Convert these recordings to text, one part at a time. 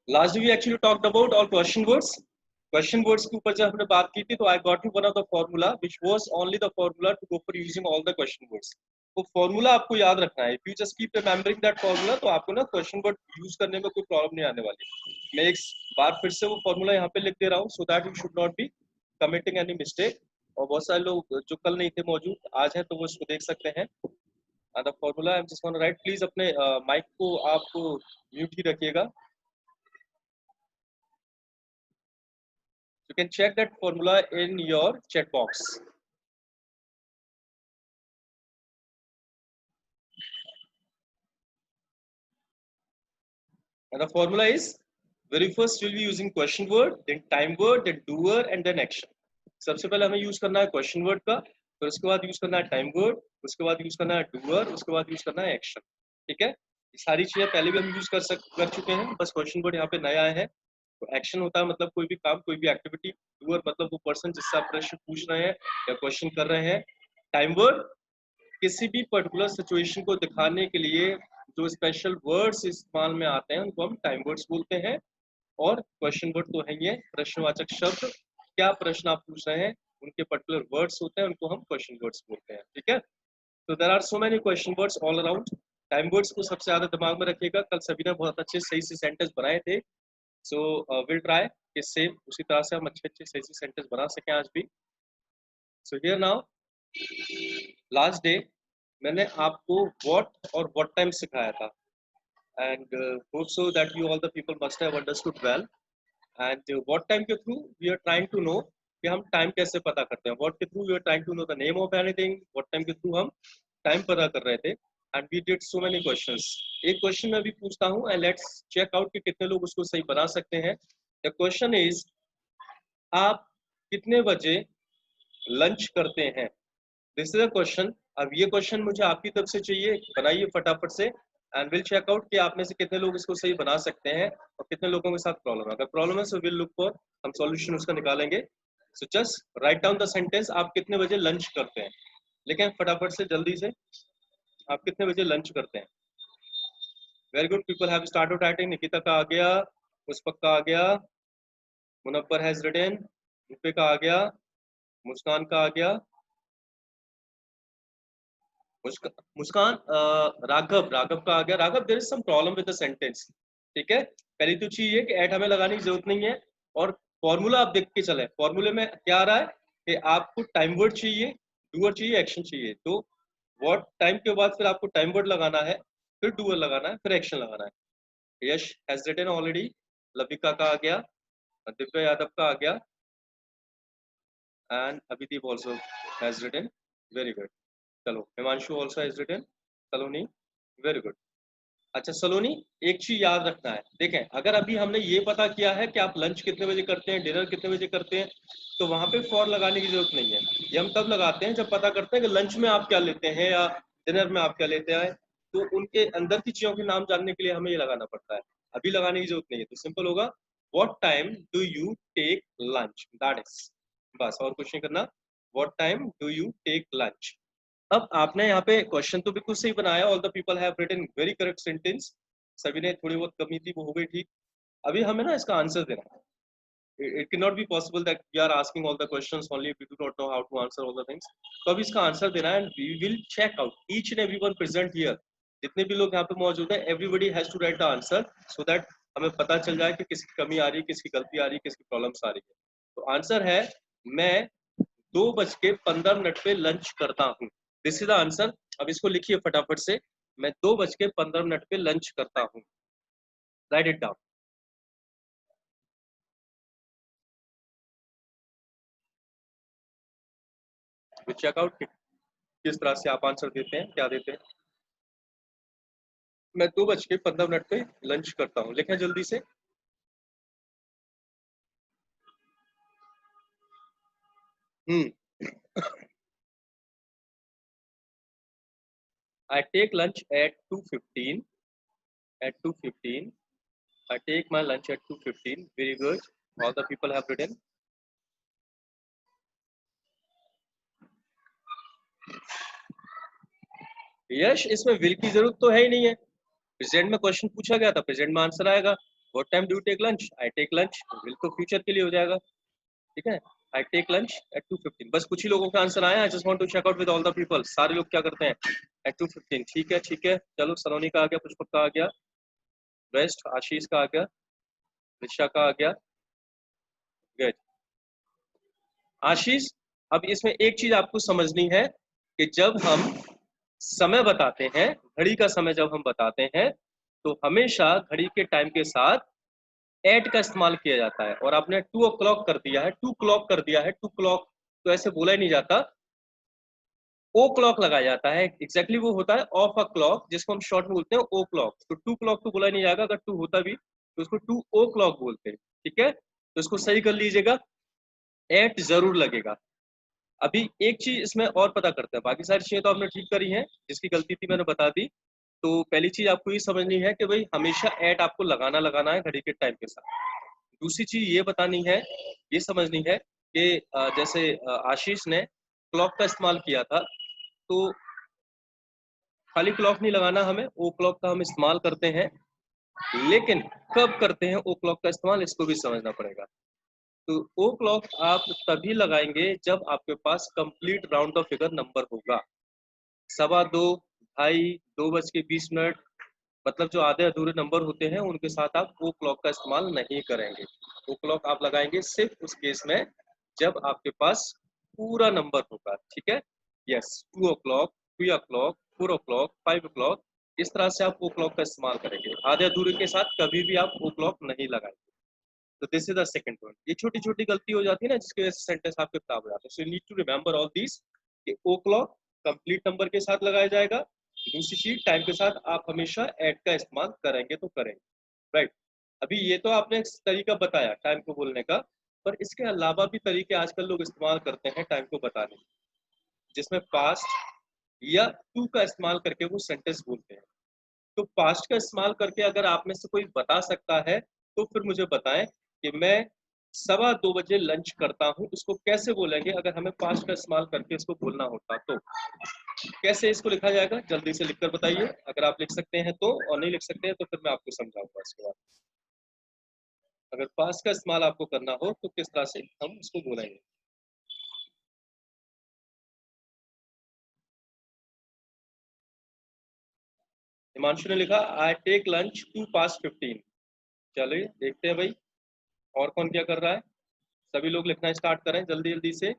Last we actually talked about all question words के ऊपर जब हमने बात की थी, तो I got you one of the formula which was only the formula to go for using all the question words. तो formula आपको याद रखना है। If you just keep remembering that formula, तो आपको ना क्वेश्चन वर्ड यूज करने में कोई प्रॉब्लम नहीं आने वाली। मैं एक बार फिर से वो फॉर्मूला यहाँ पे लिख दे रहा हूँ, so that you should not be committing any mistake. और बहुत सारे लोग जो कल नहीं थे मौजूद, आज है, तो वो इसको देख सकते हैं। The formula I am just gonna right. Please अपने माइक को आप म्यूट ही रखिएगा। You can check that formula in your chat box. And the formula is, very first we'll be using question word, then time word, then doer and then action. सबसे पहले हमें use करना है question word का, फिर उसके बाद use करना है टाइम वर्ड, उसके बाद यूज करना है डूअर, उसके बाद यूज करना है एक्शन। ठीक है, ये सारी चीजें पहले भी हम यूज कर चुके हैं, बस क्वेश्चन वर्ड यहाँ पे नया आया है। तो एक्शन होता है मतलब कोई भी काम, कोई भी एक्टिविटी। डूअर मतलब वो पर्सन जिससे आप प्रश्न पूछ रहे हैं या क्वेश्चन कर रहे हैं। टाइम वर्ड किसी भी पर्टिकुलर सिचुएशन को दिखाने के लिए जो स्पेशल वर्ड्स इस्तेमाल में आते हैं उनको हम टाइम वर्ड्स बोलते हैं। और क्वेश्चन वर्ड तो है ये प्रश्नवाचक शब्द, क्या प्रश्न आप पूछ रहे हैं उनके पर्टिकुलर वर्ड्स होते हैं, उनको हम क्वेश्चन वर्ड्स बोलते हैं। ठीक है, तो there are so many question words all around. Time words को सबसे ज्यादा दिमाग में रखिएगा, कल सभी ने बहुत अच्छे सही से सेंटेंस बनाए थे। सो विल ट्राई कि सेम उसी तरह से हम अच्छे अच्छे सही से सेंटेंस बना सकें आज भी। So here now, last day मैंने आपको व्हाट और व्हाट टाइम सिखाया था, and hope so that you all the people must have understood well. And what time के through we are trying to know कि हम टाइम कैसे पता करते हैं। what के through we are trying to know the name of anything, what time के through हम टाइम पता कर रहे थे। and we did so many questions। एक क्वेश्चन मैं भी पूछता हूँ and let's check out कि कितने लोग उसको सही बना सकते हैं। the question is, आप कितने बजे लंच करते हैं? This is a question. अब ये क्वेश्चन मुझे आपकी तरफ से चाहिए, बनाइए फटाफट से एंड विल चेक आउट कि आप में से कितने लोग इसको सही बना सकते हैं और कितने लोगों के साथ प्रॉब्लम है। अगर प्रॉब्लम है सो विल लुक फॉर, हम सॉल्यूशन उसका निकालेंगे। So just write down the sentence, आप कितने बजे लंच करते हैं। लेकिन फटाफट से जल्दी से, आप कितने बजे लंच करते हैं? Very good, people have started writing. Nikita का आ गया, पुष्पक का आ गया, मुनव्वर हैज रिटन, रूपे का आ गया, मुस्कान का आ गया, मुस्कान, राघव का आ गया। Raghav, there is some problem with the sentence. ठीक है, पहली तो चीज ये कि एट हमें लगाने की जरूरत नहीं है। और फॉर्मूला आप देख के चले, फॉर्मूले में क्या आ रहा है कि आपको टाइम वर्ड चाहिए, डूअर चाहिए, एक्शन चाहिए। तो व्हाट टाइम के बाद फिर आपको टाइम वर्ड लगाना है, फिर डूअर लगाना है, फिर एक्शन लगाना है। Yash has written already, Lavika का आ गया, दिव्या यादव का आ गया, and Abhideep also has written. Very good. चलो, Himanshu also has written, Saloni, very good. अच्छा सलोनी, एक चीज याद रखना है, देखें अगर अभी हमने ये पता किया है कि आप लंच कितने बजे करते हैं, डिनर कितने बजे करते हैं, तो वहां पे फॉर लगाने की जरूरत नहीं है। ये हम तब लगाते हैं जब पता करते हैं कि लंच में आप क्या लेते हैं या डिनर में आप क्या लेते हैं। तो उनके अंदर की चीजों के नाम जानने के लिए हमें ये लगाना पड़ता है, अभी लगाने की जरूरत नहीं है। तो सिंपल होगा, what time do you take lunch, that is, बस और कुछ नहीं करना। What time do you take lunch. अब आपने यहाँ पे क्वेश्चन तो बिल्कुल सही बनाया, all the people have written very correct sentence. सभी ने, थोड़ी बहुत कमी थी वो हो गई ठीक। अभी हमें ना इसका आंसर देना है। It cannot be possible that we are asking all the questions only if we do not know how to answer all the things। तो अभी इसका आंसर देना है and we will check out each and everyone present here। जितने भी लोग यहाँ पे मौजूद हैं, everybody has to write the answer so that हमें पता चल जाए कि किसकी कमी आ रही है, किसकी गलती आ रही है, किसकी प्रॉब्लम्स आ रही है। तो आंसर है, मैं 2:15 पे लंच करता हूँ। This is the answer. अब इसको लिखिए फटाफट से, मैं 2:15 पे लंच करता हूँ। Right it down. चेकआउट किस तरह से आप आंसर देते हैं, क्या देते हैं। मैं 2:15 पे लंच करता हूँ, लिखें जल्दी से। I take lunch at 2:15. At 2:15, I take my lunch at 2:15. Very good. All the people have written. यश, इसमें विल की जरूरत तो है ही नहीं है। प्रेजेंट में क्वेश्चन पूछा गया था, प्रेजेंट में आंसर आएगा। What time do you take lunch? I take lunch. बिल्कुल फ्यूचर के लिए हो जाएगा, ठीक है। I take lunch at 2:15। बस कुछ ही लोगों का आंसर आया। I just want to check out with all the people. सारे लोग क्या करते हैं? एट 2:15। ठीक है, ठीक है। चलो सलोनी का आ गया, पुष्पक का आ गया, बेस्ट, आशीष का आ गया, ऋषा का आ गया, गुड। आशीष, अब इसमें एक चीज आपको समझनी है कि जब हम समय बताते हैं, घड़ी का समय जब हम बताते हैं, तो हमेशा घड़ी के टाइम के साथ एट का इस्तेमाल किया जाता है। और आपने 2 o'clock कर दिया है, 2 o'clock कर दिया है, 2 o'clock तो ऐसे बोला ही नहीं जाता, ओ क्लॉक लगाया जाता है। एग्जैक्टली वो होता है ऑफ अ क्लॉक, जिसको हम शॉर्ट में बोलते हैं ओ क्लॉक। तो 2 o'clock तो बोला नहीं जाएगा, अगर 2 होता भी तो उसको 2 o'clock बोलते हैं, ठीक है। तो इसको सही कर लीजिएगा, एट जरूर लगेगा। अभी एक चीज इसमें और पता करते हैं, बाकी सारी चीजें तो आपने ठीक करी हैं, जिसकी गलती थी मैंने बता दी। तो पहली चीज आपको ये समझनी है कि भाई हमेशा एट आपको लगाना लगाना है घड़ी के टाइम के साथ। दूसरी चीज ये बतानी है, ये समझनी है कि जैसे आशीष ने क्लॉक का इस्तेमाल किया था, तो खाली क्लॉक नहीं लगाना हमें, ओ क्लॉक का हम इस्तेमाल करते हैं, लेकिन कब करते हैं ओ क्लॉक का इस्तेमाल, इसको भी समझना पड़ेगा। तो ओ क्लॉक आप तभी लगाएंगे जब आपके पास complete round off figure number होगा। 2:15, 2:30, 2:20, मतलब जो आधे अधूरे नंबर होते हैं उनके साथ आप ओ क्लॉक का इस्तेमाल नहीं करेंगे। ओ क्लॉक आप लगाएंगे सिर्फ उस केस में जब आपके पास पूरा नंबर होगा, ठीक है। Yes, 2 o'clock, 3 o'clock, 4 o'clock, 5 o'clock, इस तरह से आप ओ क्लॉक का इस्तेमाल करेंगे। आधे अधूरे के साथ कभी भी आप ओ क्लॉक नहीं लगाएंगे। तो this is the second point. ये छोटी छोटी गलती हो जाती है ना, जिसकी वजह से सेंटेंस आपके खराब हो जाते हैं। So you need to remember all this कि ओ क्लॉक कंप्लीट नंबर के साथ लगाया जाएगा। दूसरी चीज, टाइम के साथ आप हमेशा एट का इस्तेमाल करेंगे तो करेंगे, राइट। अभी ये तो आपने एक तरीका बताया टाइम को बोलने का, पर इसके अलावा भी तरीके आजकल लोग इस्तेमाल करते हैं टाइम को बताने के, जिसमें पास्ट या टू का इस्तेमाल करके वो सेंटेंस बोलते हैं। तो पास्ट का इस्तेमाल करके अगर आप में से कोई बता सकता है तो फिर मुझे बताएं कि मैं 2:15 लंच करता हूँ, इसको कैसे बोलेंगे अगर हमें पास्ट का इस्तेमाल करके इसको बोलना होता तो। कैसे इसको लिखा जाएगा, जल्दी से लिखकर बताइए। अगर आप लिख सकते हैं तो, और नहीं लिख सकते हैं तो फिर मैं आपको समझाऊंगा इसके बाद। अगर पास्ट का इस्तेमाल आपको करना हो तो किस तरह से हम इसको बोलेंगे। हिमांशु ने लिखा आई टेक लंच 2:15। चलिए देखते हैं भाई और कौन क्या कर रहा है। सभी लोग लिखना स्टार्ट करें जल्दी जल्दी से।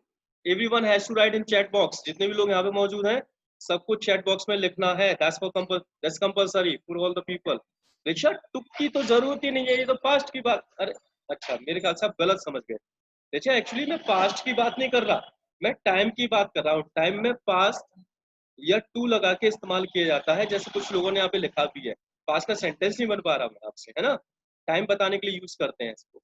Everyone has to write in chat box. जितने भी लोग यहाँ पे मौजूद हैं सबको चैट बॉक्स में लिखना है। That's compulsory for all the people. Rickshaw टुक की तो जरूरत ही नहीं है, ये तो पास्ट की बात। अरे अच्छा, मेरे ख्याल से आप गलत समझ गए। देखिए एक्चुअली मैं पास्ट की बात नहीं कर रहा, मैं टाइम की बात कर रहा हूँ। टाइम में पास्ट या टू लगा के इस्तेमाल किया जाता है, जैसे कुछ लोगों ने यहाँ पे लिखा भी है। पास्ट का सेंटेंस नहीं बन पा रहा मैं आपसे, है ना। टाइम बताने के लिए यूज करते हैं इसको।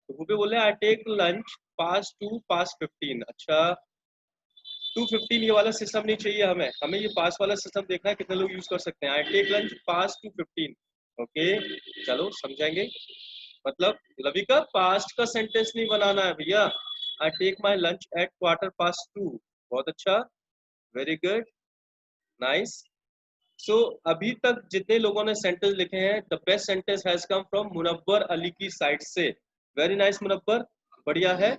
तो वो भी बोले आई टेक लंच past 2:15। अच्छा, 2:15 ये वाला सिस्टम नहीं चाहिए हमें, हमें ये पास वाला सिस्टम देखना है कितने लोग यूज कर सकते हैं। I take lunch past 2:15। Okay, चलो समझाएंगे। मतलब रवि का पास्ट का सेंटेंस नहीं बनाना है भैया। I take my lunch at 2:15। बहुत अच्छा, वेरी गुड, नाइस। सो अभी तक जितने लोगों ने सेंटेंस लिखे हैं, the best sentence has come from Munawwar Ali की साइड से। वेरी नाइस मुनव्वर, बढ़िया है।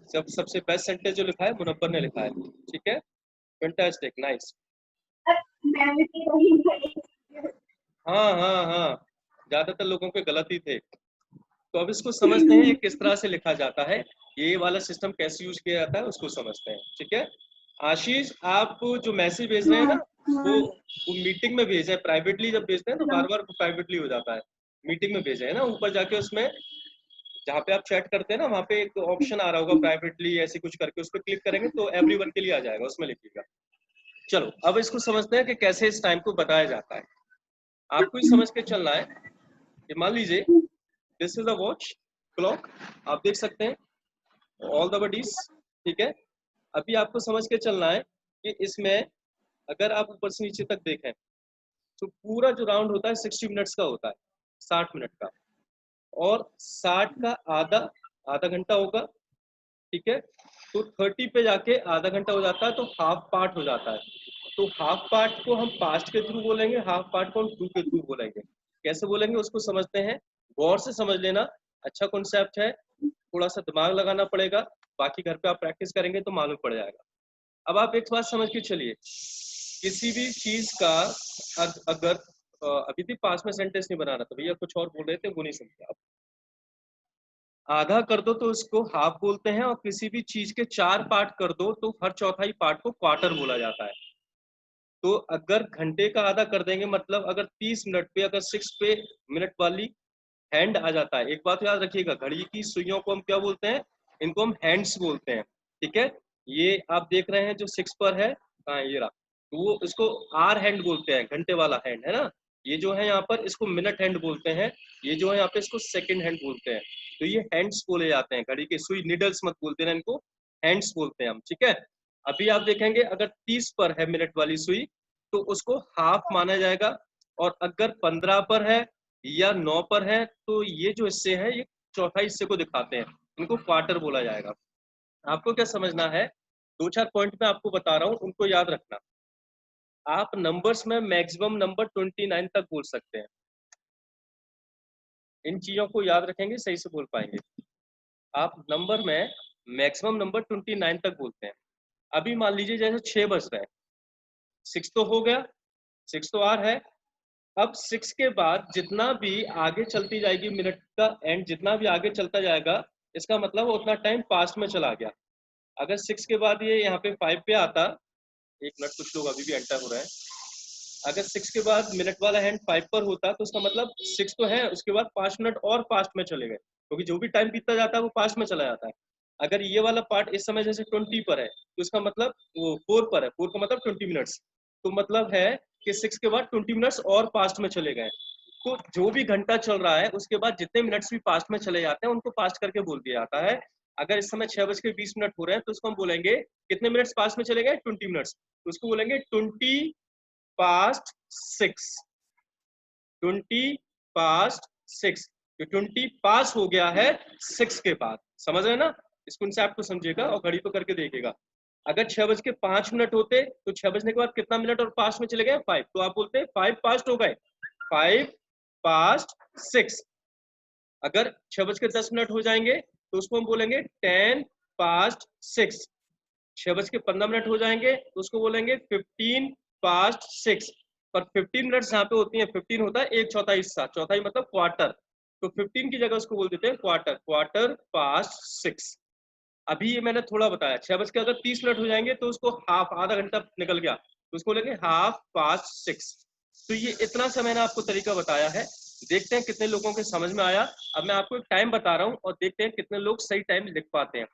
सबसे बेस्ट सेंटेंस जो लिखा है मुनव्वर ने लिखा है, ठीक है, फैंटास्टिक, नाइस। हाँ हाँ हाँ, ज्यादातर लोगों के गलत ही थे। तो अब इसको समझते हैं ये किस तरह से लिखा जाता है, ये वाला सिस्टम कैसे यूज किया जाता है उसको समझते हैं, ठीक है। आशीष, आप जो मैसेज भेज रहे हैं ना, वो मीटिंग में भेजे, प्राइवेटली जब भेजते हैं तो बार बार प्राइवेटली हो जाता है। मीटिंग में भेजे है ना, ऊपर जाके उसमें जहाँ पे आप चैट करते हैं ना, वहाँ पे एक ऑप्शन आ रहा होगा प्राइवेटली ऐसे कुछ करके, उस पर क्लिक करेंगे तो एवरीवन के लिए आ जाएगा, उसमें लिखिएगा। चलो अब इसको समझते हैं कि कैसे इस टाइम को बताया जाता है। आपको ही समझ के चलना है कि मान लीजिए this is a watch clock, आप देख सकते हैं ऑल द बडीज, ठीक है। अभी आपको समझ के चलना है कि इसमें अगर आप ऊपर से नीचे तक देखें तो पूरा जो राउंड होता है 60 मिनट्स का होता है, 60 मिनट का। और 60 का आधा, आधा घंटा होगा, ठीक है। तो 30 पे जाके आधा घंटा हो जाता है, तो हाफ पार्ट हो जाता है। तो हाफ पार्ट को हम पास्ट के थ्रू बोलेंगे, हाफ पार्ट को हम टू के थ्रू बोलेंगे। कैसे बोलेंगे उसको समझते हैं। गौर से समझ लेना, अच्छा कॉन्सेप्ट है, थोड़ा सा दिमाग लगाना पड़ेगा, बाकी घर पे आप प्रैक्टिस करेंगे तो मालूम पड़ जाएगा। अब आप एक बात समझ के चलिए, किसी भी चीज का अगर अभी भी पास में सेंटेंस नहीं बना रहा था भैया, कुछ और बोल रहे थे वो नहीं समझा आप। आधा कर दो तो उसको हाफ बोलते हैं, और किसी भी चीज के 4 पार्ट कर दो तो हर चौथाई पार्ट को क्वार्टर बोला जाता है। तो अगर घंटे का आधा कर देंगे, मतलब अगर 30 मिनट पे अगर 6 पे मिनट वाली हैंड आ जाता है, एक बात याद रखिएगा, घड़ी की सुइयों को हम क्या बोलते हैं, इनको हम हैंड्स बोलते हैं, ठीक है। ये आप देख रहे हैं जो 6 पर है, हाँ ये रहा, तो वो इसको आर हैंड बोलते हैं, घंटे वाला हैंड है ना। ये जो है यहाँ पर इसको मिनट हैंड बोलते हैं, ये जो है यहाँ पे इसको सेकंड हैंड बोलते हैं। तो ये हैंड्स बोले जाते हैं, घड़ी की सुई, निडल्स मत बोलते ना इनको, हैंड्स बोलते हैं हम, ठीक है। अभी आप देखेंगे अगर 30 पर है मिनट वाली सुई तो उसको हाफ माना जाएगा, और अगर 15 पर है या 9 पर है तो ये जो हिस्से हैं ये चौथाई हिस्से को दिखाते हैं, इनको क्वार्टर बोला जाएगा। आपको क्या समझना है, 2-4 पॉइंट में आपको बता रहा हूँ, उनको याद रखना। आप नंबर्स में मैक्सिमम नंबर 29 तक बोल सकते हैं, इन चीजों को याद रखेंगे सही से बोल पाएंगे। आप नंबर में मैक्सिमम नंबर 29 तक बोलते हैं। अभी मान लीजिए जैसे 6 बज रहे हैं, 6 तो हो गया, 6 तो आर है। अब 6 के बाद जितना भी आगे चलती जाएगी मिनट का एंड, जितना भी आगे चलता जाएगा, इसका मतलब उतना टाइम पास्ट में चला गया। अगर 6 के बाद ये यहाँ पे 5 पे आता, एक मिनट, कुछ लोग अभी भी एंटर हो रहे हैं, अगर 6 के बाद मिनट वाला हैंड 5 पर होता तो उसका मतलब 6 तो है, उसके बाद 5 मिनट और पास्ट में चले गए, क्योंकि जो भी टाइम बीतता जाता है वो पास्ट में चला जाता है। अगर ये वाला पार्ट इस समय जैसे 20 पर है तो इसका मतलब वो 4 पर है, 4 का मतलब 20 मिनट्स, तो मतलब है कि 6 के बाद 20 मिनट्स और पास्ट में चले गए। तो जो भी घंटा चल रहा है उसके बाद जितने मिनट्स भी पास्ट में चले जाते हैं उनको पास्ट करके बोल दिया जाता है। अगर इस समय 6:20 हो रहे हैं तो उसको हम बोलेंगे कितने मिनट्स पास्ट में चले गए, 20 मिनट्स, तो उसको बोलेंगे 20 past 6, 20 past 6, तो 20 पास हो गया है 6 के बाद, समझ रहे ना। इस कॉन्सेप्ट को समझिएगा और घड़ी पे करके देखिएगा। अगर 6:05 होते तो 6 बजने के बाद कितना मिनट और पास्ट में चले गए, 5, तो आप बोलते 5 पास्ट हो गए, 5 past 6। अगर 6:10 हो जाएंगे तो उसको हम बोलेंगे 10 past 6। 6:15 हो जाएंगे तो उसको बोलेंगे 15 past 6। पर 15 मिनट जहाँ पे होती है, 15 होता है एक चौथाई हिस्सा, चौथाई मतलब क्वार्टर, तो 15 की जगह उसको बोल देते हैं क्वार्टर, क्वार्टर past 6। अभी ये मैंने थोड़ा बताया, 6 बज के अगर 30 मिनट हो जाएंगे तो उसको हाफ, आधा घंटा निकल गया तो उसको बोलेंगे हाफ past 6। तो ये इतना सा मैंने आपको तरीका बताया है, देखते हैं कितने लोगों के समझ में आया। अब मैं आपको एक टाइम बता रहा हूँ और देखते हैं कितने लोग सही टाइम लिख पाते हैं।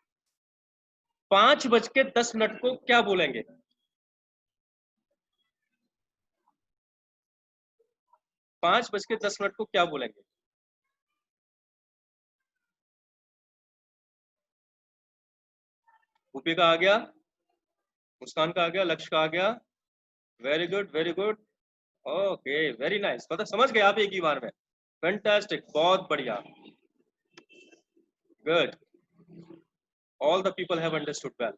5:10 को क्या बोलेंगे, 5:10 को क्या बोलेंगे? भूपी का आ गया, मुस्कान का आ गया, लक्ष्य का आ गया, very good very good, okay very nice, मतलब समझ गए आप एक ही बार में, फैंटास्टिक, बहुत बढ़िया, good, all the people have understood well.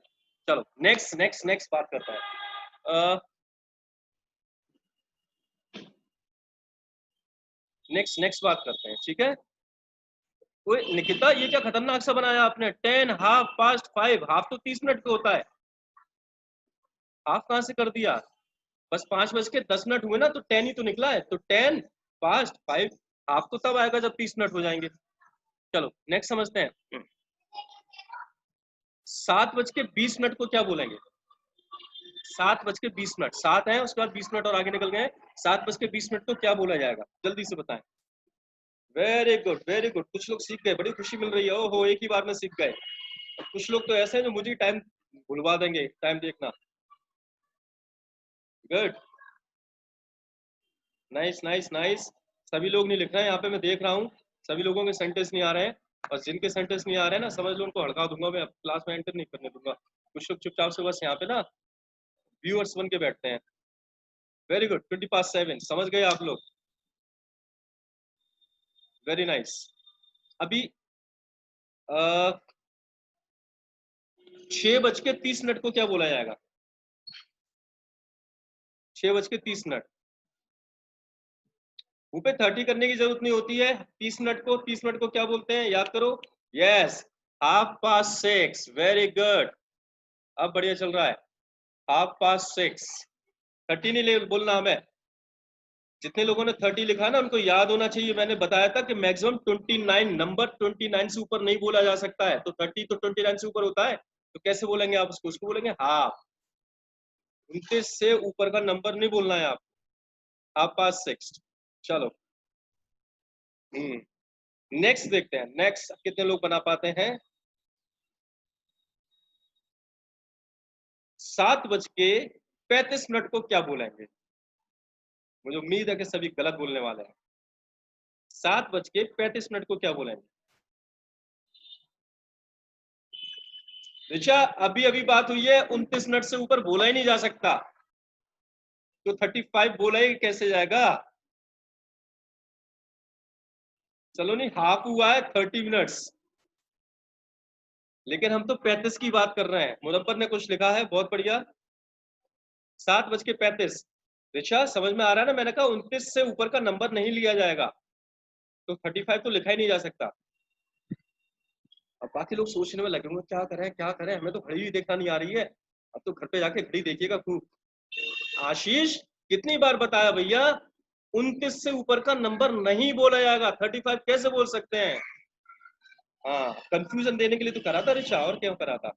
चलो नेक्स्ट नेक्स्ट नेक्स्ट बात करते हैं, नेक्स्ट नेक्स्ट बात करते हैं, ठीक है। ओए निकिता, ये क्या खतरनाक सा बनाया आपने, 10 हाफ past 5, हाफ तो 30 मिनट पे होता है, हाफ कहाँ से कर दिया? बस 5:10 हुए ना तो 10 ही तो निकला है, तो 10 past 5, हाफ तो तब आएगा जब 30 मिनट हो जाएंगे। चलो नेक्स्ट समझते हैं, 7:20 को क्या बोलेंगे? 7:20, 7 है उसके बाद 20 मिनट और आगे निकल गए, 7:20 को क्या बोला जाएगा, जल्दी से बताएं। वेरी गुड वेरी गुड, कुछ लोग सीख गए, बड़ी खुशी मिल रही है, ओहो एक ही बार में सीख गए। कुछ लोग तो ऐसे हैं जो मुझे टाइम भुलवा देंगे, टाइम देखना, गुड, नाइस नाइस नाइस। सभी लोग नहीं लिख रहे हैं यहाँ पे, मैं देख रहा हूँ सभी लोगों के सेंटेंस नहीं आ रहे हैं, और जिनके सेंटेंस नहीं आ रहे हैं ना, समझ लो उनको हड़का दूंगा मैं, क्लास में एंटर नहीं करने दूंगा। कुछ लोग चुपचाप से बस यहाँ पे ना व्यूअर्स बन के बैठते हैं। वेरी गुड, 20 past 7, समझ गए आप लोग, वेरी नाइस। अभी 6:30 को क्या बोला जाएगा? 6:30, पे 30 करने की जरूरत नहीं होती है। 30 मिनट को क्या बोलते हैं, याद करो। यस, 6:30। वेरी गुड, अब बढ़िया चल रहा है। 6:30। 30 नहीं बोलना हमें। जितने लोगों ने 30 लिखा है ना, उनको याद होना चाहिए, मैंने बताया था कि मैक्सिमम 29 नंबर 29 से ऊपर नहीं बोला जा सकता है। तो 30 तो 29 से ऊपर होता है, तो कैसे बोलेंगे आप उसको बोलेंगे हाफ। 29 से ऊपर का नंबर नहीं बोलना है आप। 6:30। चलो, नेक्स्ट देखते हैं, नेक्स्ट कितने लोग बना पाते हैं। 7:35 को क्या बोलेंगे। मुझे उम्मीद है कि सभी गलत बोलने वाले हैं। 7:35 को क्या बोलेंगे। ऋचा, अभी अभी बात हुई है, 29 मिनट से ऊपर बोला ही नहीं जा सकता, तो 35 बोला ही कैसे जाएगा। चलो नहीं, हाफ हुआ है 30 मिनट्स, लेकिन हम तो 35 की बात कर रहे हैं। मुनव्वर ने कुछ लिखा है, बहुत बढ़िया। 7:35। ऋचा, समझ में आ रहा है ना, मैंने कहा 29 से ऊपर का नंबर नहीं लिया जाएगा, तो 35 तो लिखा ही नहीं जा सकता। अब बाकी लोग सोचने में लगे होंगे क्या करें क्या करें, हमें तो घड़ी भी देखना नहीं आ रही है। अब तो घर पे जाके घड़ी देखिएगा खूब। आशीष, कितनी बार बताया भैया, 29 से ऊपर का नंबर नहीं बोला जाएगा, 35 कैसे बोल सकते हैं। हाँ, कंफ्यूजन देने के लिए तो करा था ऋचा, और क्या करा था।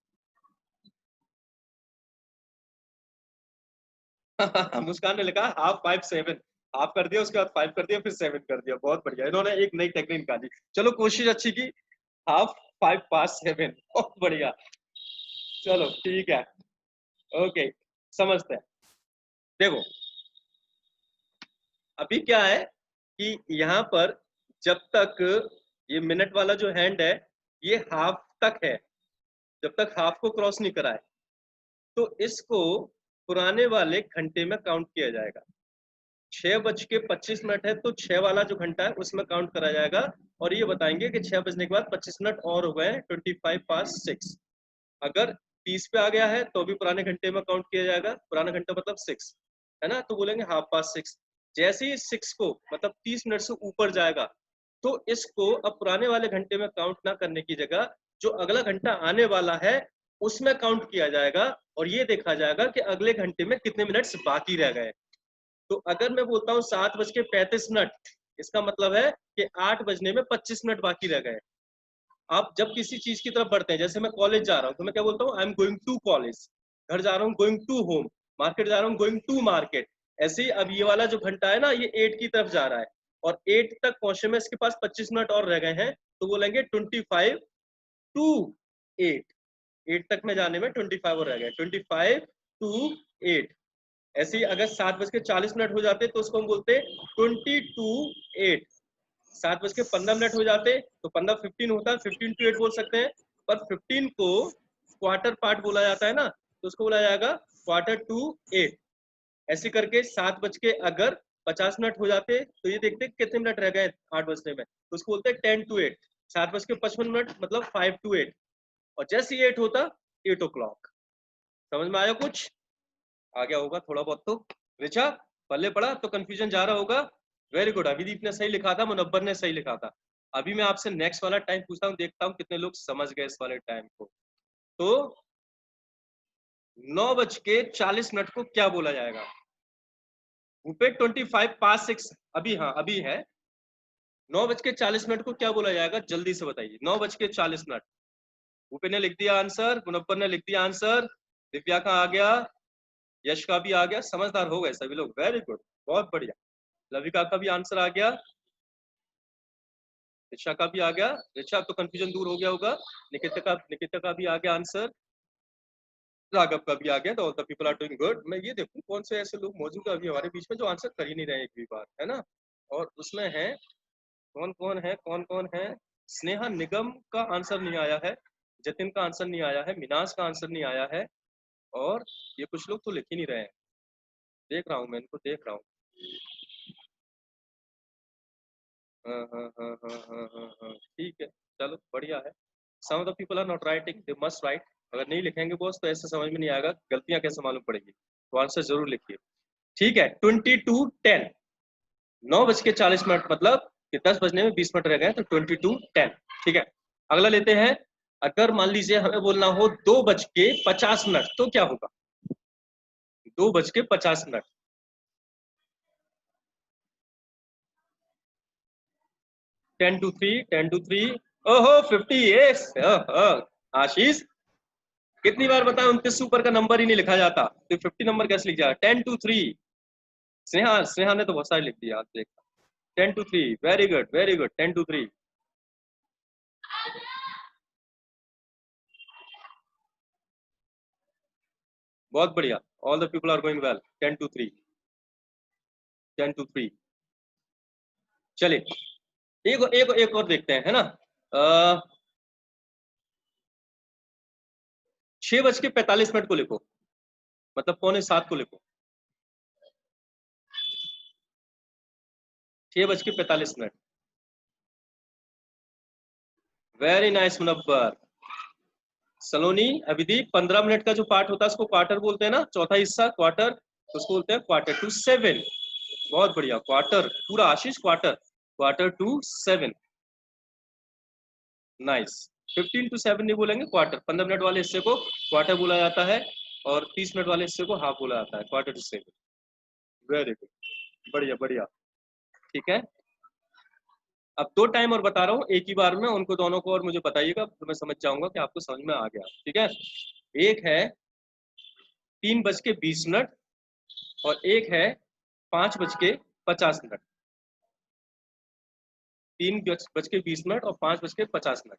मुस्कान ने लिखा 6:57। हाफ कर दिया, उसके बाद 5 कर दिया, फिर 7 कर दिया। बहुत बढ़िया, इन्होंने एक नई टेक्निक निकाली। चलो, कोशिश अच्छी की। 6:5 बहुत बढ़िया। चलो ठीक है, ओके, समझते हैं। देखो, अभी क्या है कि यहाँ पर जब तक ये मिनट वाला जो हैंड है, ये हाफ तक है, जब तक हाफ को क्रॉस नहीं कराए, तो इसको पुराने वाले घंटे में काउंट किया जाएगा। 6:25 है, तो 6 वाला जो घंटा है उसमें काउंट करा जाएगा। और ये बताएंगे कि 6 बजने के बाद 25 मिनट और हो गए, 25 past 6। अगर 30 पे आ गया है तो भी पुराने घंटे में काउंट किया जाएगा, पुराना घंटा मतलब 6 है ना, तो बोलेंगे 6:30। जैसे ही 6 को मतलब 30 मिनट से ऊपर जाएगा, तो इसको अब पुराने वाले घंटे में काउंट ना करने की जगह जो अगला घंटा आने वाला है उसमें काउंट किया जाएगा, और ये देखा जाएगा कि अगले घंटे में कितने मिनट्स बाकी रह गए। तो अगर मैं बोलता हूँ 7:35, इसका मतलब है कि 8 बजने में 25 मिनट बाकी रह गए। आप जब किसी चीज की तरफ बढ़ते हैं, जैसे मैं कॉलेज जा रहा हूँ, तो मैं क्या बोलता हूँ, I am going to college. घर जा रहा हूँ, गोइंग टू होम। मार्केट जा रहा हूँ, गोइंग टू मार्केट। ऐसे ही अब ये वाला जो घंटा है ना, ये 8 की तरफ जा रहा है, और 8 तक पहुंचे में इसके पास 25 मिनट और रह गए हैं, तो बोलेंगे 25 to 8। 8 तक में जाने में 25 और रह गए, 25 to 8। ऐसे ही अगर 7:40 हो जाते तो उसको हम बोलते 20 to 8। 7:15 हो जाते तो 15 होता है, 15 to 8 बोल सकते हैं। पर 15 को क्वार्टर पार्ट बोला जाता है ना, तो उसको बोला जाएगा Quarter to 8। ऐसे करके 7:50 हो जाते तो ये देखते कितने मिनट रह गए 8 बजने में, तो उसको बोलते हैं 10 to 8। 7:55 मतलब 5 to 8। और जैसे ही 8 होता, 8 o'clock। समझ में आया कुछ, आ गया होगा थोड़ा बहुत तो। रिचा, पल्ले पड़ा तो कंफ्यूजन जा रहा होगा। वेरी गुड, अभिदीप ने सही लिखा था, मुनव्वर ने सही लिखा था। अभी मैं आपसे नेक्स्ट वाला टाइम पूछता हूँ, देखता हूँ कितने लोग समझ गए इस वाले टाइम को। तो 9:40 को क्या बोला जाएगा। भूपे 25 past 6 अभी, हाँ अभी है। 9:40 को क्या बोला जाएगा, जल्दी से बताइए। 9:40। भूपे ने लिख दिया आंसर, मुनव्वर ने लिख दिया आंसर, दिव्या का आ गया, यश का भी आ गया। समझदार हो गए सभी लोग, वेरी गुड, बहुत बढ़िया। लविका का भी आंसर आ गया, ऋचा का भी आ गया। ऋचा, तो कंफ्यूजन दूर हो गया होगा। निकिता का भी आ गया आंसर, राघव का भी आ गया। तो all the people are doing good. मैं ये देखूं कौन से ऐसे लोग मौजूद है अभी हमारे बीच में जो आंसर कर ही नहीं रहे एक भी बार, है ना। और उसमें है कौन कौन है। स्नेहा निगम का आंसर नहीं आया है, जतिन का आंसर नहीं आया है, मिनाज का आंसर नहीं आया है, और ये कुछ लोग तो लिख ही नहीं रहे हैं। देख रहा हूँ मैं इनको, देख रहा हूँ। हाँ, ठीक है, चलो बढ़िया है। Some of the people are not writing, they must write. अगर नहीं लिखेंगे बॉस तो ऐसे समझ में नहीं आएगा, गलतियां कैसे मालूम पड़ेगी, तो आंसर जरूर लिखिए। ठीक है, 20 to 10। 9:40 मतलब कि 10 बजने में 20 मिनट रह गए, तो 22:10। ठीक है, अगला लेते हैं। अगर मान लीजिए हमें बोलना हो 2:50 तो क्या होगा? 2:50। 10 to 3, 10 to 3। ओहो 58। आशीष, कितनी बार बताया 29 से ऊपर का नंबर ही नहीं लिखा जाता, तो 50 नंबर कैसे लिख जाएगा? 10 to 3। स्नेहा, स्नेहा ने तो बहुत सारे लिख दिया, आप देख। 10 to 3, very good very good. 10 to 3, बहुत बढ़िया। All the people are going well. 10 to 3, 10 to 3। चलिए, एक और देखते हैं, है ना। 6:45 को लिखो, मतलब 6:45 को लिखो। 6:45। Very nice Munawwar. Saloni, Abhideep, 15 minute का जो पार्ट होता है उसको क्वार्टर बोलते हैं ना, चौथा हिस्सा क्वार्टर, तो उसको बोलते हैं Quarter to 7। बहुत बढ़िया, क्वार्टर पूरा। Ashish, quarter, Quarter to 7। Nice. 15 to 7 नहीं बोलेंगे, क्वार्टर। 15 मिनट वाले हिस्से को क्वार्टर बोला जाता है, और 30 मिनट वाले हिस्से को हाफ बोला जाता है। Quarter to 7। वेरी गुड, बढ़िया बढ़िया। ठीक है, अब 2 टाइम और बता रहा हूँ एक ही बार में, उनको दोनों को और मुझे बताइएगा, तो मैं समझ जाऊंगा कि आपको समझ में आ गया। ठीक है, एक है 3:20 और एक है 5:50। 3:20 और 5:50।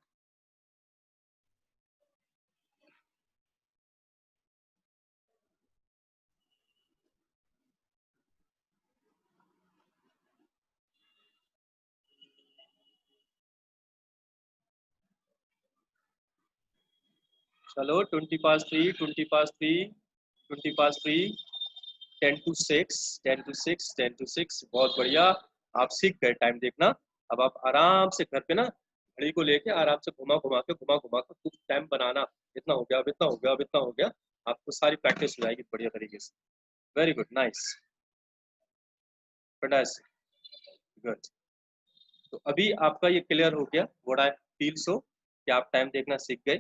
चलो, 3:20, 3:20, 3:20, 10 to 6, 10 to 6, 10 to 6। बहुत बढ़िया, आप सीख गए टाइम देखना। अब आप आराम से घर पे ना घड़ी को लेके आराम से घुमा घुमा के कुछ टाइम बनाना। इतना हो गया, अब इतना हो गया, अब इतना हो गया। आपको सारी प्रैक्टिस हो जाएगी बढ़िया तरीके से। Very good, nice, good. तो अभी आपका ये क्लियर हो गया, व्हाट आई फील सो, कि आप टाइम देखना सीख गए।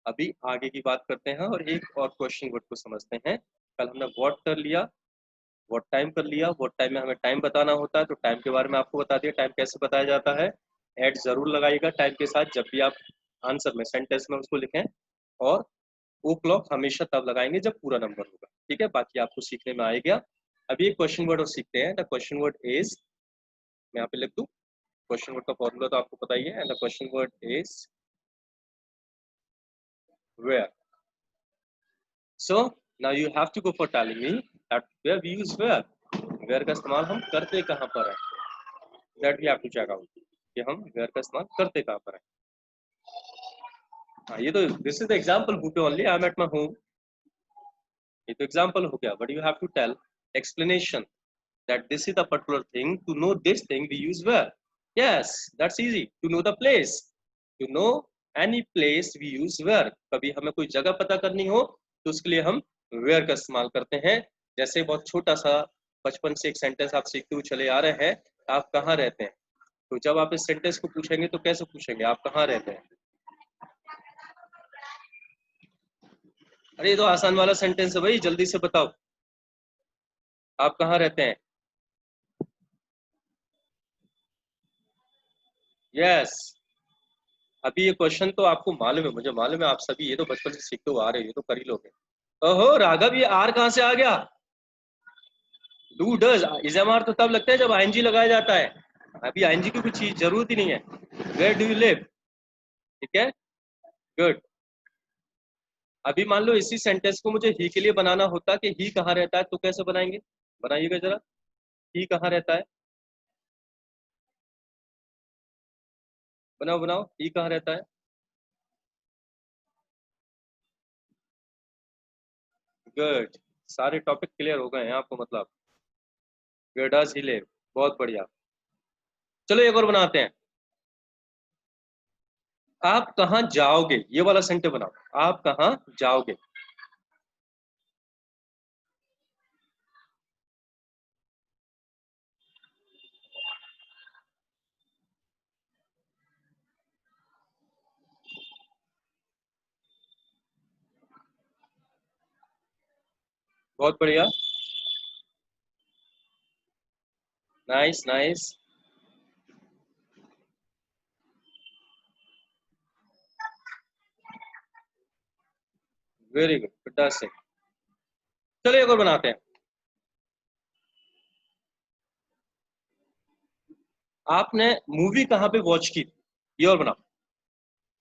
अभी आगे की बात करते हैं और एक और क्वेश्चन वर्ड को समझते हैं। कल हमने व्हाट कर लिया, व्हाट टाइम कर लिया। व्हाट टाइम में हमें टाइम बताना होता है, तो टाइम के बारे में आपको बता दिया। टाइम कैसे बताया जाता है, एट जरूर लगाइएगा टाइम के साथ जब भी आप आंसर में, सेंटेंस में उसको लिखें। और ओ क्लॉक हमेशा तब लगाएंगे जब पूरा नंबर होगा। ठीक है, बाकी आपको सीखने में आएगा। अभी एक क्वेश्चन वर्ड और सीखते हैं। द क्वेश्चन वर्ड इज, मैं यहाँ पे लिख दूं, क्वेश्चन वर्ड का फॉर्मूला तो आपको पता ही है। And the question word is where. So now you have to go for telling me that where we use where. Where का इस्तेमाल हम करते कहाँ पर है, that we have to check out, कि हम वेयर का इस्तेमाल करते कहाँ पर है। हाँ, ये तो this is the example book only, I am at my home. ये तो एग्जांपल हो गया, but you have to tell explanation that this is the particular thing. To know this thing we use where. Yes, that's easy. To know the place, to know any place we use where. कभी हमें कोई जगह पता करनी हो तो उसके लिए हम where का इस्तेमाल करते हैं। जैसे बहुत छोटा सा बचपन से एक सेंटेंस आप सीखते हुए चले आ रहे हैं, आप कहाँ रहते हैं, तो जब आप इस सेंटेंस को पूछेंगे तो कैसे पूछेंगे, आप कहाँ रहते हैं। अरे ये तो आसान वाला सेंटेंस है भाई, जल्दी से बताओ, आप कहाँ रहते हैं। यस, अभी ये क्वेश्चन तो आपको मालूम है, मुझे मालूम है, आप सभी ये तो बचपन से सीखते हुए आ रहे हो, ये तो कर ही लोगे। ओहो राघव, ये आर कहाँ से आ गया। डू डज इजमार तो तब लगता है जब आईएनजी लगाया जाता है, अभी आईएनजी की कुछ चीज जरूरत ही नहीं है। Where do you live. ठीक है, गुड। अभी मान लो इसी सेंटेंस को मुझे ही के लिए बनाना होता कि ही कहाँ रहता है, तो कैसे बनाएंगे, बनाइएगा जरा। ही कहाँ रहता है, बनाओ बनाओ, ही कहाँ रहता है। गुड, सारे टॉपिक क्लियर हो गए हैं आपको, मतलब वेयर डज ही लिव। बहुत बढ़िया। चलो एक और बनाते हैं। आप कहाँ जाओगे, ये वाला सेंटेंस बनाओ, आप कहाँ जाओगे। बहुत बढ़िया, nice nice, very good, fantastic. चलिए एक और बनाते हैं। आपने मूवी कहाँ पे वॉच की थी, ये और बनाओ।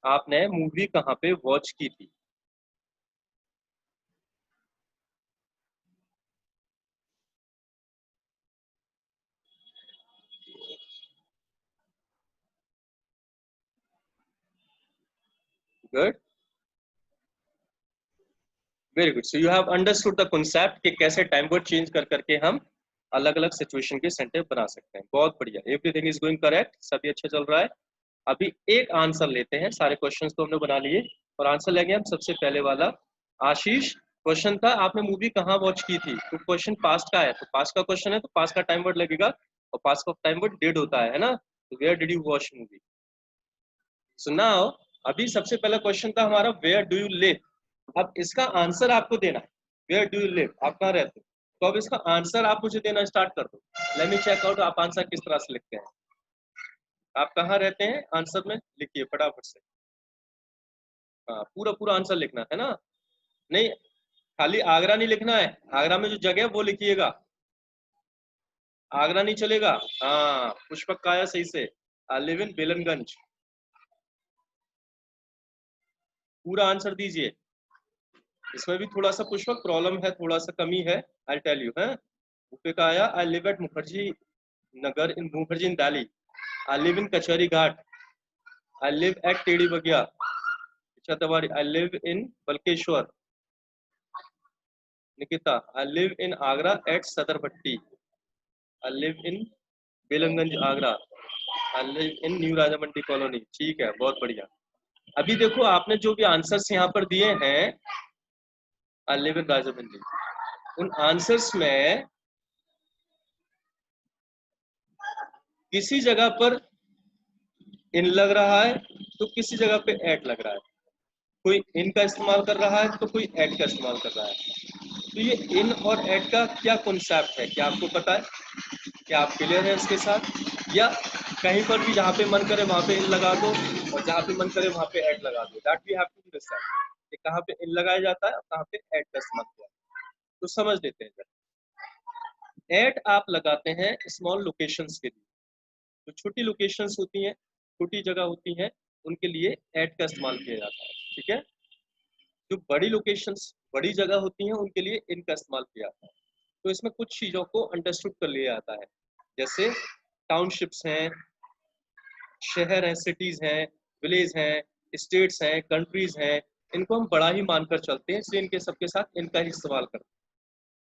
आपने मूवी कहाँ पे वॉच की थी? Good, very good. So you have understood the concept कि कैसे टाइम वर्ड चेंज कर करके हम अलग अलग सिचुएशन के सेंटेंस बना सकते हैं। बहुत बढ़िया, एवरीथिंग इज गोइंग करेक्ट, सभी अच्छा चल रहा है। अभी एक आंसर लेते हैं, सारे क्वेश्चंस तो हमने बना लिए और आंसर लेंगे हम। सबसे पहले वाला, आशीष, क्वेश्चन था आपने मूवी कहाँ वॉच की थी, तो क्वेश्चन पास्ट का है, तो पास्ट का क्वेश्चन है तो पास्ट का टाइम वर्ड लगेगा, और पास्ट का टाइम वर्ड डिड होता है ना, तो where did you watch movie. So now, अभी सबसे पहला क्वेश्चन था हमारा वेयर डू यू लिव। अब इसका आंसर आपको देना है, वेयर डू यू लिव, आप कहाँ रहते हो। तो अब इसका आंसर आप मुझे देना स्टार्ट कर दो। लेट मी चेक आउट आप आंसर किस तरह से लिखते हैं। आप कहाँ रहते हैं, आंसर में लिखिए फटाफट से। हाँ, पूरा पूरा आंसर लिखना है ना, नहीं खाली आगरा नहीं लिखना है, आगरा में जो जगह है वो लिखिएगा, आगरा नहीं चलेगा। हाँ, पुष्पक का आया सही से, आई लिव इन बेलनगंज। पूरा आंसर दीजिए। इसमें भी थोड़ा सा पुष्पक प्रॉब्लम है, थोड़ा सा कमी है, आई टेल यू है। ऊपर का आया, I live at Mukherjee Nagar in Mukherjee in Delhi, I live in Kachahari Ghat, I live at Tedhi Bagiya Chhatwari, I live in Balkeshwar. Nikita, I live in Agra at Sadar Bhatti, I live in Belanganj Agra, I live in New Raja Mandi colony. ठीक है, बहुत बढ़िया। अभी देखो आपने जो भी आंसर्स यहाँ पर दिए हैं, आई लिव इन राजा मंडी, उन आंसर्स में किसी जगह पर इन लग रहा है तो किसी जगह पे एट लग रहा है, कोई इन का इस्तेमाल कर रहा है तो कोई एट का इस्तेमाल कर रहा है। तो ये इन और एट का क्या कॉन्सेप्ट है, क्या आपको पता है, क्या आप क्लियर है इसके साथ, या कहीं पर भी जहाँ पे मन करे वहां पे इन लगा दो और जहाँ पे मन करे वहां पे एट लगा दो, that we have to decide कि कहाँ पे इन लगाया जाता है और कहाँ पे एट का इस्तेमाल किया जाता है। तो समझ लेते हैं। एट आप लगाते हैं स्मॉल लोकेशंस के लिए, जो छोटी लोकेशंस होती हैं, छोटी जगह होती हैं, उनके लिए एट का इस्तेमाल किया जाता है, ठीक है। जो बड़ी लोकेशंस, बड़ी जगह होती हैं, उनके लिए इनका इस्तेमाल किया जाता है। तो इसमें कुछ चीज़ों को अंडरस्टूड कर लिया जाता है, जैसे टाउनशिप्स हैं, शहर हैं, सिटीज़ हैं, विलेज हैं, स्टेट्स हैं, कंट्रीज हैं, इनको हम बड़ा ही मानकर चलते हैं, इसलिए इनके सबके साथ इनका ही इस्तेमाल करते हैं।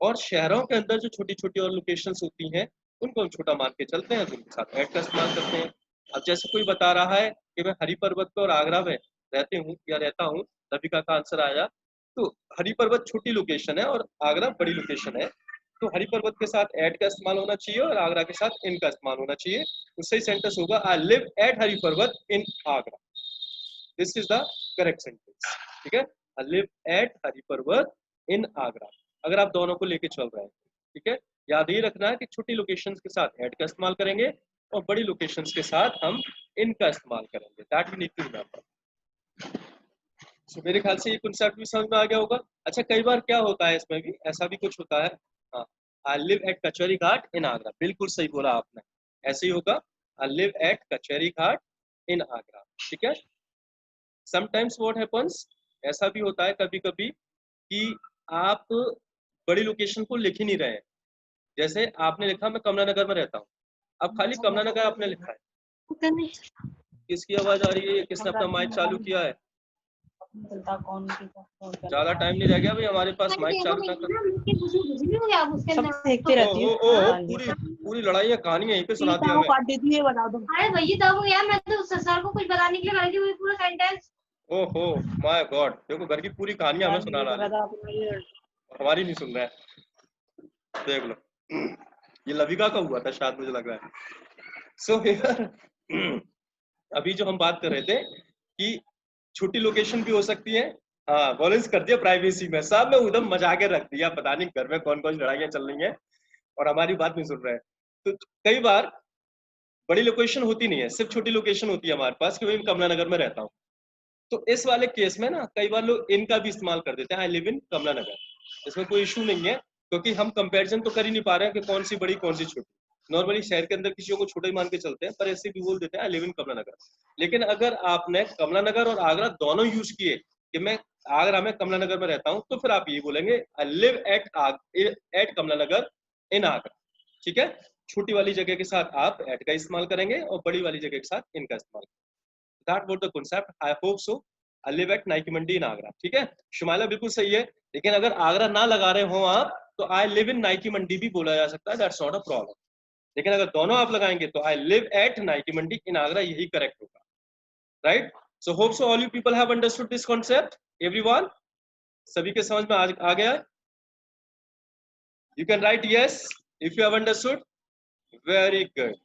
और शहरों के अंदर जो छोटी छोटी और लोकेशंस होती हैं, उनको हम छोटा मान के चलते हैं, तो उनके साथ एड का इस्तेमाल करते हैं। अब जैसे कोई बता रहा है कि मैं हरी पर्वत पे और आगरा में रहते हूँ या रहता हूँ, रविका का आंसर आया। तो हरी पर्वत छोटी लोकेशन है और आगरा बड़ी लोकेशन है, तो हरी पर्वत के साथ एट का इस्तेमाल होना चाहिए और आगरा के साथ इन का इस्तेमाल होना चाहिए। उससे ही सेंटेंस होगा, आई live at Hari Parvat in Agra, this is the correct sentence, ठीक है। आई live at Hari Parvat in Agra, अगर आप दोनों को लेके चल रहे हैं, ठीक है। याद ही रखना है कि छोटी लोकेशंस के साथ एट का इस्तेमाल करेंगे और बड़ी लोकेशंस के साथ हम इन का इस्तेमाल करेंगे, that we need to remember. So मेरे ख्याल से ये कॉन्सेप्ट भी समझ में आ गया होगा। अच्छा, कई बार क्या होता है, इसमें भी ऐसा भी कुछ होता है। हाँ, आई लिव एट कचहरी घाट इन आगरा, बिल्कुल सही बोला आपने, ऐसे ही होगा, आई लिव एट कचहरी घाट इन आगरा, ठीक है। समटाइम्स व्हाट हैपन्स, ऐसा भी होता है कभी कभी कि आप बड़ी लोकेशन को लिख ही नहीं रहे हैं। जैसे आपने लिखा मैं कमला नगर में रहता हूँ, अब खाली कमला नगर आपने लिखा है। किसकी आवाज आ रही है, किसने अपना माइक चालू किया है? ज्यादा टाइम नहीं रह गया भाई हमारे पास, माइक चालू ना कर। सब देखते रहती हूँ। पूरी पूरी लड़ाई है, कहानी यहीं पे सुना दिया हमें। काट देती है, बता दो। अरे भैया तब यार, मैं तो सर को कुछ बताने के लिए बनाई थी पूरा सेंटेंस। ओहो माय गॉड, देखो घर की पूरी कहानी हमें सुना रहा है, हमारी नहीं सुन रहा है, देख लो। ये लविका का हुआ था शायद, मुझे लग रहा है। सो अभी जो हम बात कर रहे थे कि छोटी लोकेशन भी हो सकती है हाँ वॉलेंस कर दिया प्राइवेसी में, सब में उधम मचा के रख दिया, पता नहीं घर में कौन कौन सी लड़ाइयाँ चल रही हैं और हमारी बात नहीं सुन रहे हैं। तो कई बार बड़ी लोकेशन होती नहीं है, सिर्फ छोटी लोकेशन होती है हमारे पास कि भाई मैं कमला नगर में रहता हूँ। तो इस वाले केस में ना कई बार लोग इनका भी इस्तेमाल कर देते हैं, आई लिव इन कमला नगर। इसमें कोई इशू नहीं है, क्योंकि हम कंपैरिजन तो कर ही नहीं पा रहे हैं कि कौन सी बड़ी कौन सी छोटी। नॉर्मली शहर के अंदर किसी को छोटा ही मान के चलते हैं, पर ऐसे भी बोल देते हैं आई लिव इन कमला नगर। लेकिन अगर आपने कमला नगर और आगरा दोनों यूज किए कि मैं आगरा में कमला नगर में रहता हूँ, तो फिर आप ये बोलेंगे आई लिव एट कमला नगर इन आगरा। ठीक है, छोटी वाली जगह के साथ आप एट का इस्तेमाल करेंगे और बड़ी वाली जगह के साथ इनका इस्तेमाल करेंगे। That was the concept, I hope so. I live at Naiki Mandi in Agra. ठीक है, शुमाइला बिल्कुल सही है, लेकिन अगर आगरा ना लगा रहे हो आप तो आई लिव इन नाइकी मंडी भी बोला जा सकता है, दैट्स नॉट अ प्रॉब्लम। लेकिन अगर दोनों आप लगाएंगे तो आई live at Naiki Mandi in Agra, यही करेक्ट होगा, right. So hope so all you people have understood this concept, everyone. सभी के समझ में आ गया? You can write yes if you have understood, very good.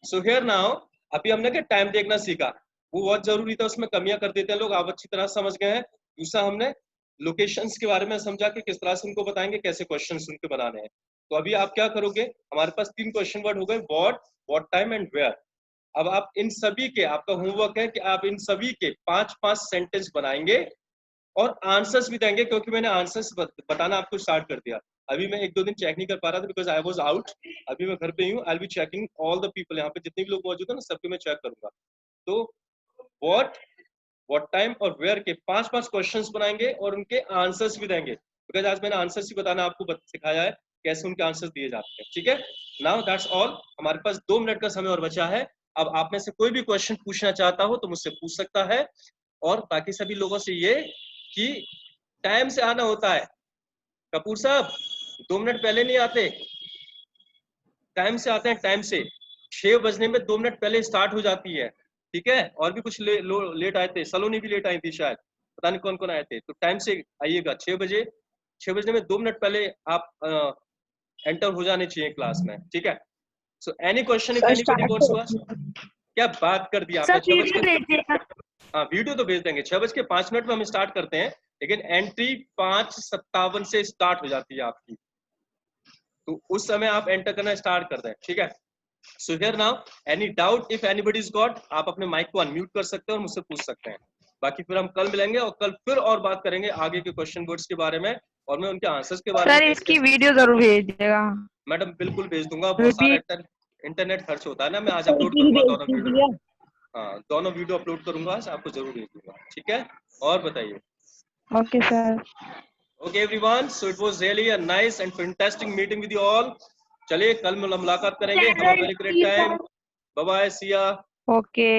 So here now, अभी हमने क्या टाइम देखना सीखा, वो बहुत जरूरी था, उसमें कमियां कर देते हैं लोग, आप अच्छी तरह समझ गए हैं। दूसरा हमने लोकेशंस के बारे में समझा कि किस तरह से उनको बताएंगे, कैसे क्वेश्चंस उनके बनाने हैं। तो अभी आप क्या करोगे, हमारे पास 3 क्वेश्चन वर्ड हो गए, व्हाट टाइम एंड वेयर। अब आप इन सभी के, आपका होमवर्क है कि आप इन सभी के 5-5 सेंटेंस बनाएंगे और आंसर्स भी देंगे, क्योंकि मैंने आंसर्स बताना आपको स्टार्ट कर दिया। अभी मैं 1-2 दिन चेक नहीं कर पा रहा था बिकॉज आई वाज आउट, अभी मैं घर पे ही हूँ। I will be checking all the people, यहाँ पे जितने भी लोग मौजूद हैं ना सबके मैं चेक करूंगा। तो व्हाट टाइम और वेयर के 5-5 क्वेश्चंस बनाएंगे और उनके आंसर्स भी देंगे, बिकॉज आज मैंने आंसर्स ही बताना आपको सिखाया है कैसे उनके आंसर्स दिए जाते हैं। ठीक है, नाउ दैट्स ऑल। हमारे पास 2 मिनट का समय और बचा है। अब आप में से कोई भी क्वेश्चन पूछना चाहता हो तो मुझसे पूछ सकता है, और बाकी सभी लोगों से ये कि टाइम से आना होता है। कपूर साहब 2 मिनट पहले नहीं आते, टाइम से आते हैं, टाइम से। 6 बजने में 2 मिनट पहले स्टार्ट हो जाती है। ठीक है, और भी कुछ लेट आए थे, सलोनी भी लेट आई थी शायद, पता नहीं कौन कौन आए थे। तो टाइम से आइएगा, 6 बजे, 6 बजने में 2 मिनट पहले आप एंटर हो जाने चाहिए क्लास में। ठीक है, so any question if anybody wants to ask. क्या बात कर दी आपने, 6 बजे। हाँ वीडियो तो भेज देंगे, 6:05 में हम स्टार्ट करते हैं, लेकिन एंट्री 5:57 से स्टार्ट हो जाती है आपकी, तो उस समय आप एंटर करना स्टार्ट कर दें। ठीक है, so here now any doubt if anybody is got, आप अपने माइक को अनम्यूट कर सकते हैं और मुझसे पूछ सकते हैं। बाकी फिर हम कल मिलेंगे और कल फिर और बात करेंगे आगे के क्वेश्चन वर्ड्स के बारे में और मैं उनके आंसर्स के बारे में। सर इसकी वीडियो जरूर भेज दीजिएगा। मैडम बिल्कुल भेज दूंगा, बहुत सारा इंटरनेट खर्च होता है ना, मैं आज अपलोड करूंगा दोनों वीडियो। हाँ दोनों वीडियो अपलोड करूंगा आज, आपको जरूर भेज दूंगा। ठीक है, और बताइए। Okay sir. Okay everyone, so it was really a nice and fantastic meeting with you all. चलिए कल मुलाकात करेंगे, have a very great time. Bye bye, see ya. Okay.